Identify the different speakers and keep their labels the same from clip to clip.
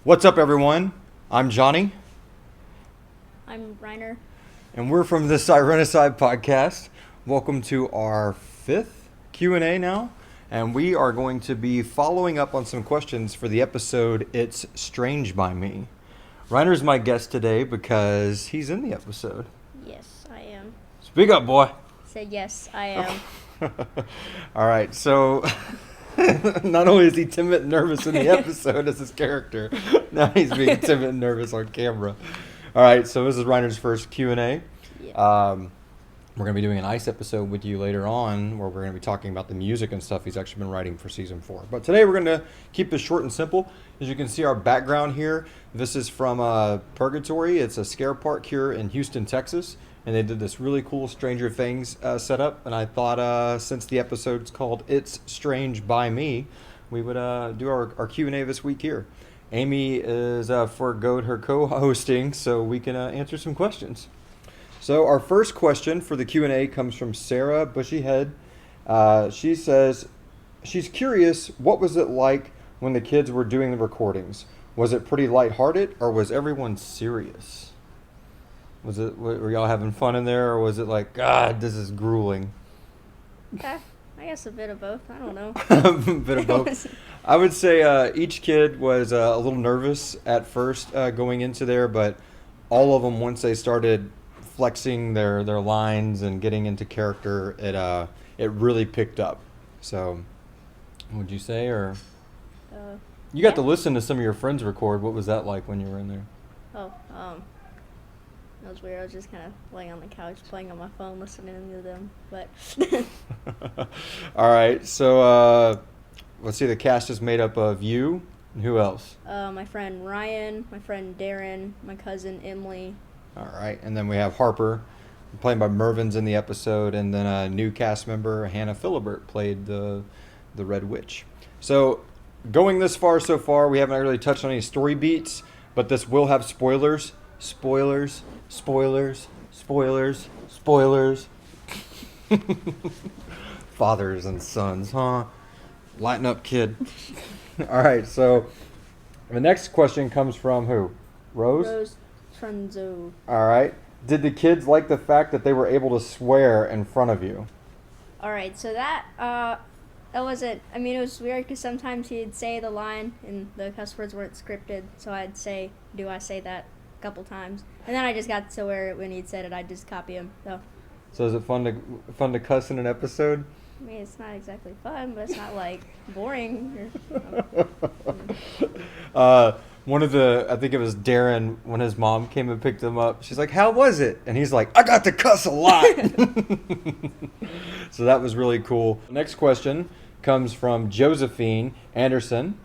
Speaker 1: What's up, everyone? I'm Johnny,
Speaker 2: I'm Reiner.
Speaker 1: and we're from the Sirenicide podcast. Welcome to our fifth Q&A now, and we are going to be following up on some questions for the episode It's Strange by Me. Reiner's my guest today because he's in the episode.
Speaker 2: Yes, I am.
Speaker 1: Speak up, boy.
Speaker 2: Say yes, I am.
Speaker 1: All right, so not only is he timid and nervous in the episode as his character, now he's being timid and nervous on camera. All right, so this is Reiner's first Q&A.
Speaker 2: Yeah.
Speaker 1: We're going to be doing an ICE episode with you later on where we're going to be talking about the music and stuff he's actually been writing for season 4. But today we're going to keep this short and simple. As you can see our background here, this is from Purgatory. It's a scare park here in Houston, Texas. And they did this really cool Stranger Things setup. And I thought since the episode's called It's Strange by Me, we would do our Q&A this week here. Amy is forgoed her co-hosting so we can answer some questions. So our first question for the Q&A comes from Sara Head. She says she's curious, what was it like when the kids were doing the recordings? Was it pretty lighthearted or was everyone serious? Were y'all having fun in there or was it like, God, this is grueling?
Speaker 2: I guess a bit of both. I don't know.
Speaker 1: A bit of both. I would say each kid was a little nervous at first going into there, but all of them, once they started flexing their lines and getting into character, it really picked up. So, would you say, or you got to listen to some of your friends record? What was that like when you were in there?
Speaker 2: That was weird. I was just kind of laying on the couch, playing on my phone, listening to them. But
Speaker 1: all right, so let's see. The cast is made up of you. And who else?
Speaker 2: My friend Ryan, my friend Darren, my cousin Emily.
Speaker 1: All right, and then we have Harper, played by Mervin's in the episode, and then a new cast member, Hannah Philibert, played the Red Witch. So, going this far so far, we haven't really touched on any story beats, but this will have spoilers. Spoilers. Fathers and sons, huh? Lighten up, kid. All right, so the next question comes from who? Rose
Speaker 2: Trunzo.
Speaker 1: All right. Did the kids like the fact that they were able to swear in front of you?
Speaker 2: All right, so that wasn't. I mean, it was weird because sometimes he'd say the line and the cuss words weren't scripted, so I'd say, "Do I say that?" a couple times, and then I just got to where when he'd said it, I'd just copy him.
Speaker 1: So is it fun to cuss in an episode?
Speaker 2: I mean, it's not exactly fun, but it's not like boring.
Speaker 1: One of I think it was Darren, when his mom came and picked him up, she's like, "How was it?" And he's like, "I got to cuss a lot." So that was really cool. Next question comes from Josephine Anderson.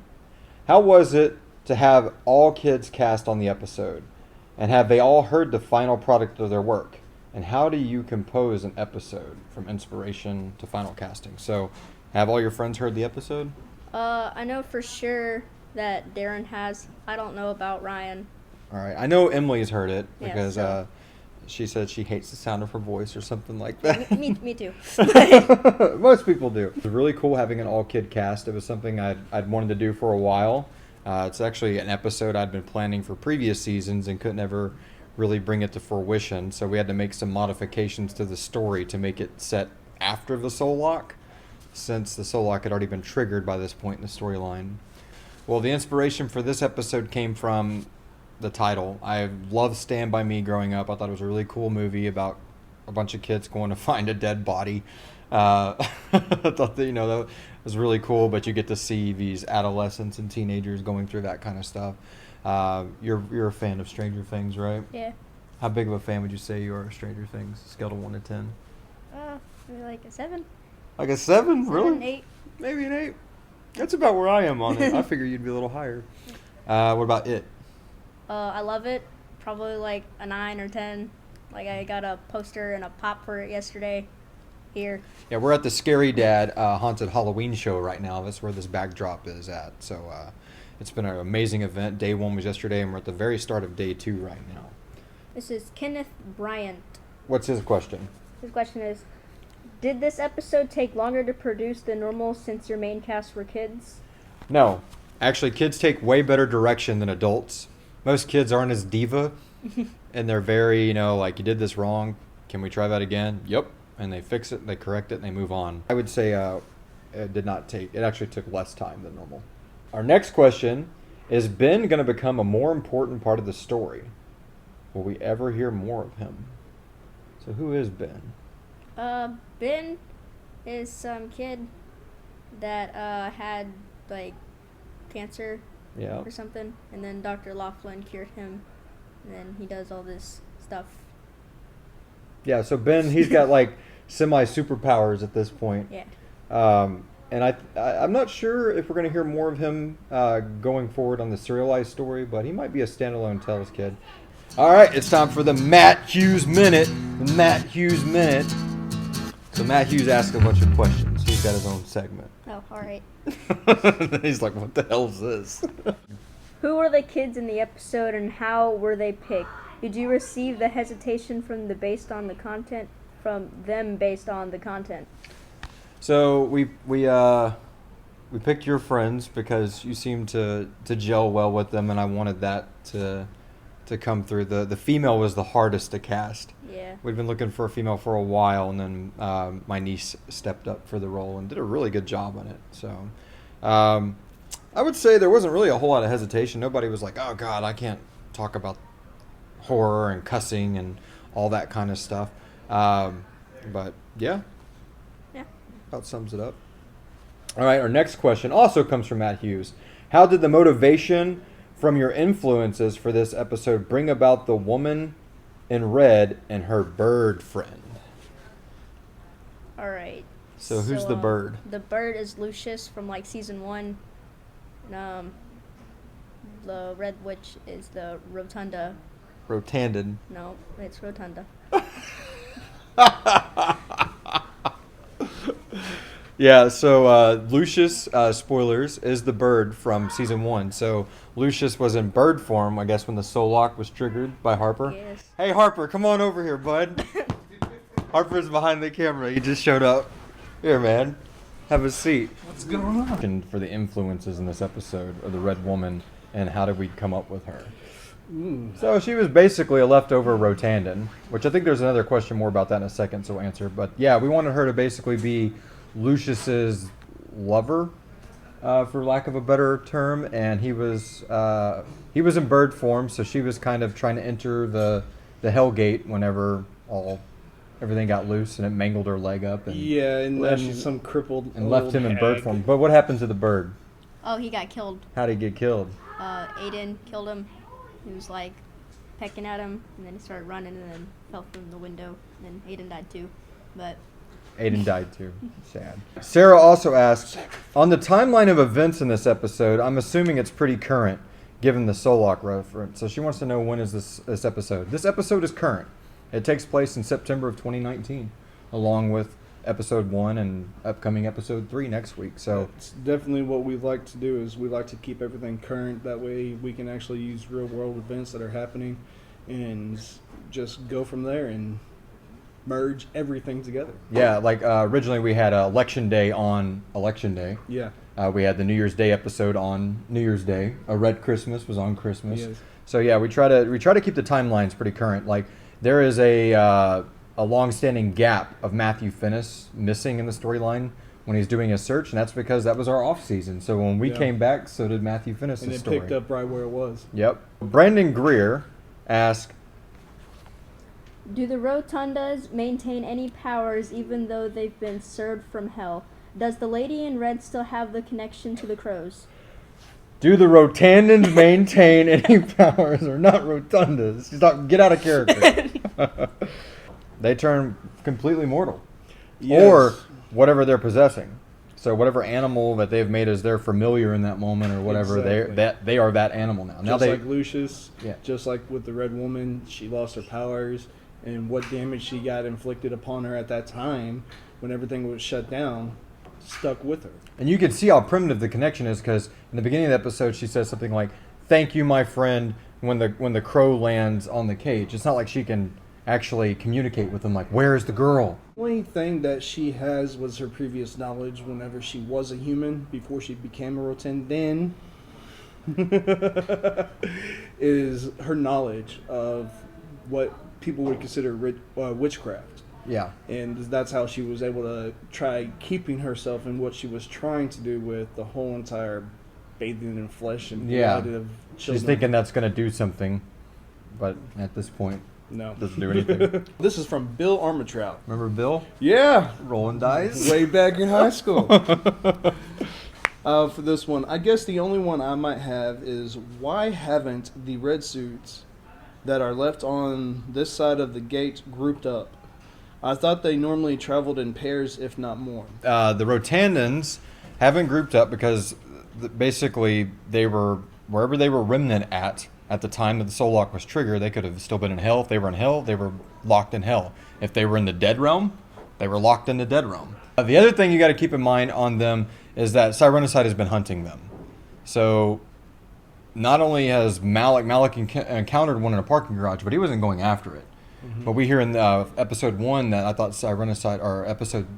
Speaker 1: How was it to have all kids cast on the episode? And have they all heard the final product of their work? And how do you compose an episode from inspiration to final casting? So, have all your friends heard the episode?
Speaker 2: I know for sure that Darren has. I don't know about Ryan.
Speaker 1: All right. I know Emily's heard it
Speaker 2: Yeah,
Speaker 1: because
Speaker 2: so.
Speaker 1: She said she hates the sound of her voice or something like that.
Speaker 2: Me too.
Speaker 1: Most people do. It's really cool having an all-kid cast. It was something I'd wanted to do for a while. It's actually an episode I'd been planning for previous seasons and couldn't ever really bring it to fruition. So we had to make some modifications to the story to make it set after the soul lock, since the soul lock had already been triggered by this point in the storyline. Well, the inspiration for this episode came from the title. I loved Stand By Me growing up. I thought it was a really cool movie about a bunch of kids going to find a dead body. I thought that, that was really cool, but you get to see these adolescents and teenagers going through that kind of stuff. You're a fan of Stranger Things, right?
Speaker 2: Yeah.
Speaker 1: How big of a fan would you say you are of Stranger Things? Scale to 1 to 10.
Speaker 2: Maybe like a 7.
Speaker 1: Like a 7?
Speaker 2: 7,
Speaker 1: Really?
Speaker 2: 8.
Speaker 1: Maybe an 8. That's about where I am on it. I figure you'd be a little higher. What about it?
Speaker 2: I love it. Probably like a 9 or 10. Like I got a poster and a pop for it yesterday. Here.
Speaker 1: Yeah, we're at the ScaryDad Haunted Halloween show right now. That's where this backdrop is at. So it's been an amazing event. Day 1 was yesterday, and we're at the very start of day 2 right now.
Speaker 2: This is Kenneth Bryant.
Speaker 1: What's his question?
Speaker 2: His question is, did this episode take longer to produce than normal since your main cast were kids?
Speaker 1: No. Actually, kids take way better direction than adults. Most kids aren't as diva, and they're very, like, you did this wrong. Can we try that again? Yep. And they fix it, they correct it, and they move on. I would say it actually took less time than normal. Our next question, is Ben going to become a more important part of the story? Will we ever hear more of him? So who is Ben?
Speaker 2: Ben is some kid that had like cancer or something, and then Dr. Laughlin cured him, and then he does all this stuff.
Speaker 1: Yeah, so Ben, he's got like semi superpowers at this point.
Speaker 2: Yeah.
Speaker 1: And I'm not sure if we're going to hear more of him going forward on the serialized story, but he might be a standalone Tales kid. All right, it's time for the Matt Hughes Minute. The Matt Hughes Minute. So Matt Hughes asks a bunch of questions. He's got his own segment.
Speaker 2: Oh, all right.
Speaker 1: He's like, what the hell is this?
Speaker 2: Who were the kids in the episode and how were they picked? Did you receive the hesitation from them based on the content?
Speaker 1: So we picked your friends because you seemed to gel well with them, and I wanted that to come through. The female was the hardest to cast.
Speaker 2: Yeah.
Speaker 1: We'd been looking for a female for a while, and then my niece stepped up for the role and did a really good job on it. So I would say there wasn't really a whole lot of hesitation. Nobody was like, oh, God, I can't talk about horror and cussing and all that kind of stuff. But, yeah.
Speaker 2: Yeah.
Speaker 1: About sums it up. All right, our next question also comes from Matt Hughes. How did the motivation from your influences for this episode bring about the woman in red and her bird friend?
Speaker 2: All right.
Speaker 1: So who's the bird?
Speaker 2: The bird is Lucius from like season 1. The red witch is the rotunda.
Speaker 1: Rotanded.
Speaker 2: No, it's rotunda.
Speaker 1: Yeah, so Lucius, spoilers, is the bird from season 1. So Lucius was in bird form, I guess, when the soul lock was triggered by Harper.
Speaker 2: Yes.
Speaker 1: Hey, Harper, come on over here, bud. Harper's behind the camera. He just showed up. Here, man. Have a seat.
Speaker 3: What's going on?
Speaker 1: And for the influences in this episode of the Red Woman, and how did we come up with her? So she was basically a leftover Rotandan, which I think there's another question more about that in a second, so we'll answer. But yeah, we wanted her to basically be Lucius's lover, for lack of a better term, and he was in bird form, so she was kind of trying to enter the Hell Gate whenever everything got loose and it mangled her leg up.
Speaker 3: And now she's some crippled
Speaker 1: and left him in bird form. But what happened to the bird?
Speaker 2: Oh, he got killed.
Speaker 1: How did he get killed?
Speaker 2: Aiden killed him. He was like pecking at him, and then he started running, and then fell from the window, and then Aiden died too. But
Speaker 1: Aiden died too. Sad. Sarah also asks, on the timeline of events in this episode, I'm assuming it's pretty current, given the Solok reference. So she wants to know, when is this episode? This episode is current. It takes place in September of 2019, along with episode 1 and upcoming episode 3 next week. So
Speaker 3: it's definitely what we like to do, is we like to keep everything current. That way we can actually use real world events that are happening and just go from there and merge everything together.
Speaker 1: Yeah, like originally we had Election Day on Election Day.
Speaker 3: Yeah.
Speaker 1: We had the New Year's Day episode on New Year's Day. A Red Christmas was on Christmas.
Speaker 3: Yes.
Speaker 1: So yeah, we try to keep the timelines pretty current. Like there is a long-standing gap of Matthew Finnis missing in the storyline when he's doing his search, and that's because that was our off season. So when we came back, so did Matthew Finnis'
Speaker 3: and it
Speaker 1: story.
Speaker 3: picked up right where it was.
Speaker 1: Yep. Brandon Greer asked,
Speaker 2: do the rotundas maintain any powers even though they've been served from hell? Does the lady in red still have the connection to the crows?
Speaker 1: do the Rotandans maintain any powers or not rotundas? Get out of character. They turn completely mortal.
Speaker 3: Yes.
Speaker 1: Or whatever they're possessing. So whatever animal that they've made as their familiar in that moment or whatever,
Speaker 3: Exactly.
Speaker 1: they are that animal now.
Speaker 3: Just like Lucius,
Speaker 1: Yeah.
Speaker 3: just like with the Red Woman, she lost her powers, and what damage she got inflicted upon her at that time when everything was shut down stuck with her.
Speaker 1: And you can see how primitive the connection is, because in the beginning of the episode she says something like, "Thank you, my friend," when the crow lands on the cage. It's not like she can actually communicate with them like, "Where is the girl?"
Speaker 3: The only thing that she has was her previous knowledge whenever she was a human before she became a Rotundan. is her knowledge of what people would consider witchcraft.
Speaker 1: Yeah.
Speaker 3: And that's how she was able to try keeping herself in what she was trying to do with the whole entire bathing in flesh and blood of children.
Speaker 1: She's thinking that's going to do something, but at this point,
Speaker 3: no,
Speaker 1: doesn't do anything.
Speaker 3: This is from Bill Armatrout.
Speaker 1: Remember Bill?
Speaker 3: Yeah.
Speaker 1: Rolling dice?
Speaker 3: Way back in high school. For this one, I guess the only one I might have is, why haven't the red suits that are left on this side of the gate grouped up? I thought they normally traveled in pairs, if not more.
Speaker 1: The Rotandans haven't grouped up because basically they were, wherever they were remnant at the time that the soul lock was triggered, they could have still been in hell. If they were in hell, they were locked in hell. If they were in the dead realm, they were locked in the dead realm. The other thing you got to keep in mind on them is that Sirenicide has been hunting them. So not only has Malik encountered one in a parking garage, but he wasn't going after it. Mm-hmm. But we hear in episode 1 that I thought Sirenicide, or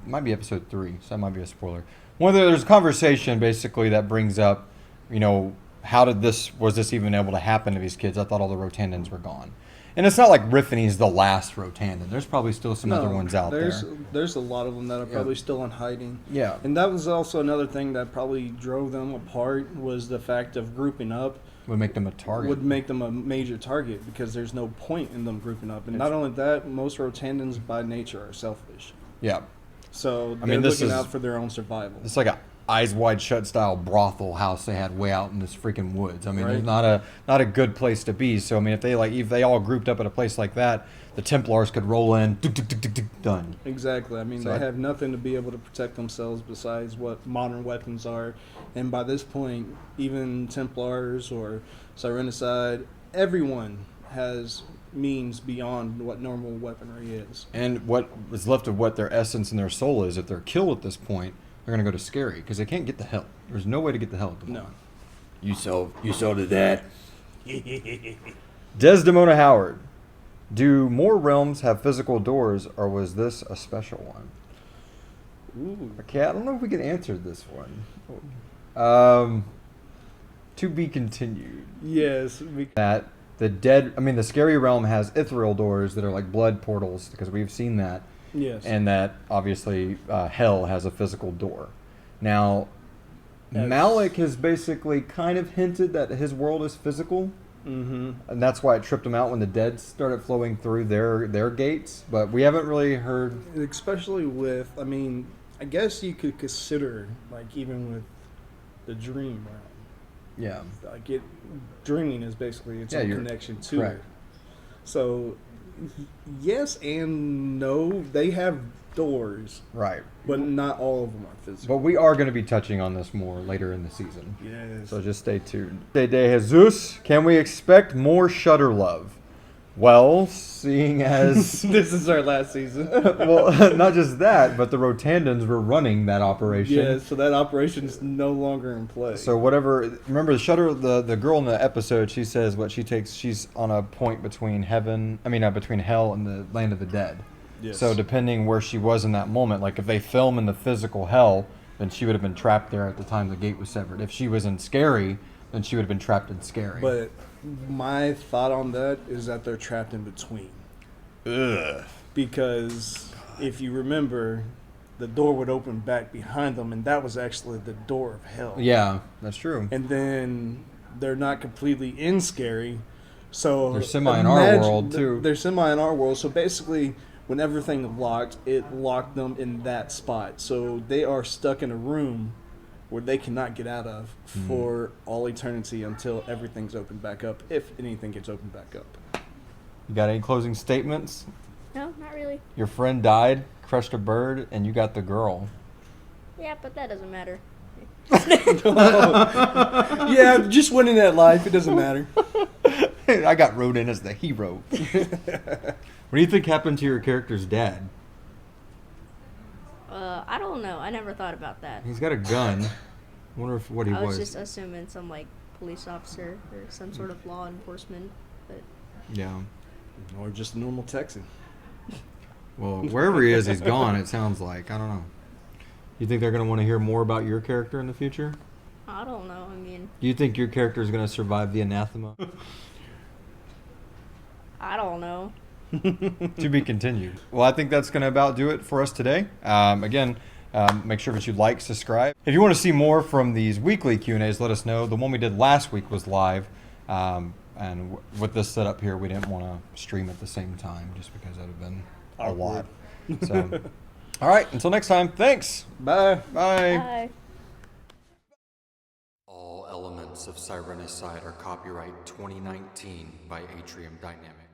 Speaker 1: might be episode 3, so that might be a spoiler. There's a conversation basically that brings up, was this even able to happen to these kids? I thought all the Rotandans were gone. And it's not like Riffany's the last Rotandan. There's probably still some other ones out there.
Speaker 3: There's a lot of them that are probably still in hiding.
Speaker 1: Yeah.
Speaker 3: And that was also another thing that probably drove them apart, was the fact of grouping up.
Speaker 1: Would make them a target.
Speaker 3: Would make them a major target, because there's no point in them grouping up. And not only that, most Rotandans by nature are selfish.
Speaker 1: Yeah.
Speaker 3: So they're looking out for their own survival.
Speaker 1: It's like a Eyes Wide Shut style brothel house they had way out in this freaking woods. I mean,
Speaker 3: Right.
Speaker 1: It's not a good place to be. So I mean, if they all grouped up at a place like that, the Templars could roll in, done.
Speaker 3: Exactly. I mean,
Speaker 1: So
Speaker 3: they have nothing to be able to protect themselves besides what modern weapons are. And by this point, even Templars or Sirenicide, everyone has means beyond what normal weaponry is.
Speaker 1: And what is left of what their essence and their soul is, if they're killed at this point, they're going to go to Scary, because they can't get the hell. There's no way to get the hell at the moment.
Speaker 4: You sold to that.
Speaker 1: Desdemona Howard. Do more realms have physical doors, or was this a special one?
Speaker 3: Ooh.
Speaker 1: Okay, I don't know if we can answer this one. To be continued.
Speaker 3: Yes.
Speaker 1: That the Scary realm has ethereal doors that are like blood portals, because we've seen that.
Speaker 3: Yes.
Speaker 1: And that obviously hell has a physical door. Now, Malik has basically kind of hinted that his world is physical.
Speaker 3: Mm-hmm.
Speaker 1: And that's why it tripped them out when the dead started flowing through their gates. But we haven't really heard.
Speaker 3: Especially with, I guess you could consider, like, even with the dream realm.
Speaker 1: Yeah.
Speaker 3: Like, dreaming is basically its own connection to
Speaker 1: correct.
Speaker 3: it. So, yes and no. They have doors.
Speaker 1: Right.
Speaker 3: But not all of them are physical.
Speaker 1: But we are going to be touching on this more later in the season.
Speaker 3: Yes.
Speaker 1: So just stay tuned. De Jesus, can we expect more shudderlove? Well, seeing as...
Speaker 3: This is our last season.
Speaker 1: Well, not just that, but the Rotandans were running that operation.
Speaker 3: Yeah, so that operation is no longer in play.
Speaker 1: So whatever... Remember, the girl in the episode, she says she's on a point between between hell and the land of the dead.
Speaker 3: Yes.
Speaker 1: So depending where she was in that moment, like if they film in the physical hell, then she would have been trapped there at the time the gate was severed. If she was in Scary, then she would have been trapped in Scary.
Speaker 3: But my thought on that is that they're trapped in between.
Speaker 1: Ugh.
Speaker 3: Because if you remember, the door would open back behind them, and that was actually the door of hell.
Speaker 1: Yeah, that's true.
Speaker 3: And then they're not completely in Scary, so
Speaker 1: They're semi in our world, too.
Speaker 3: They're semi in our world, so basically, when everything locked, it locked them in that spot. So they are stuck in a room where they cannot get out of for all eternity until everything's opened back up, if anything gets opened back up.
Speaker 1: You got any closing statements?
Speaker 2: No, not really.
Speaker 1: Your friend died, crushed a bird, and you got the girl.
Speaker 2: Yeah, but that doesn't matter.
Speaker 3: Yeah, just winning at life, it doesn't matter.
Speaker 1: I got wrote in as the hero. What do you think happened to your character's dad?
Speaker 2: I don't know. I never thought about that.
Speaker 1: He's got a gun. I wonder what he
Speaker 2: I was
Speaker 1: was.
Speaker 2: just assuming some, like, police officer or some sort of law enforcement. But
Speaker 1: Yeah.
Speaker 3: Or just a normal Texan.
Speaker 1: Well, wherever he is, he's gone, it sounds like. I don't know. You think they're going to want to hear more about your character in the future?
Speaker 2: I don't know. I mean,
Speaker 1: Do you think your character is going to survive the anathema?
Speaker 2: I don't know.
Speaker 1: To be continued. Well, I think that's going to about do it for us today. Again, make sure that you like, subscribe. If you want to see more from these weekly Q&As, let us know. The one we did last week was live. And with this setup here, we didn't want to stream at the same time just because that would have been a lot. So, all right. Until next time. Thanks.
Speaker 3: Bye.
Speaker 1: Bye.
Speaker 2: Bye.
Speaker 1: All elements of Sirenicide are copyright 2019 by Atrium Dynamics.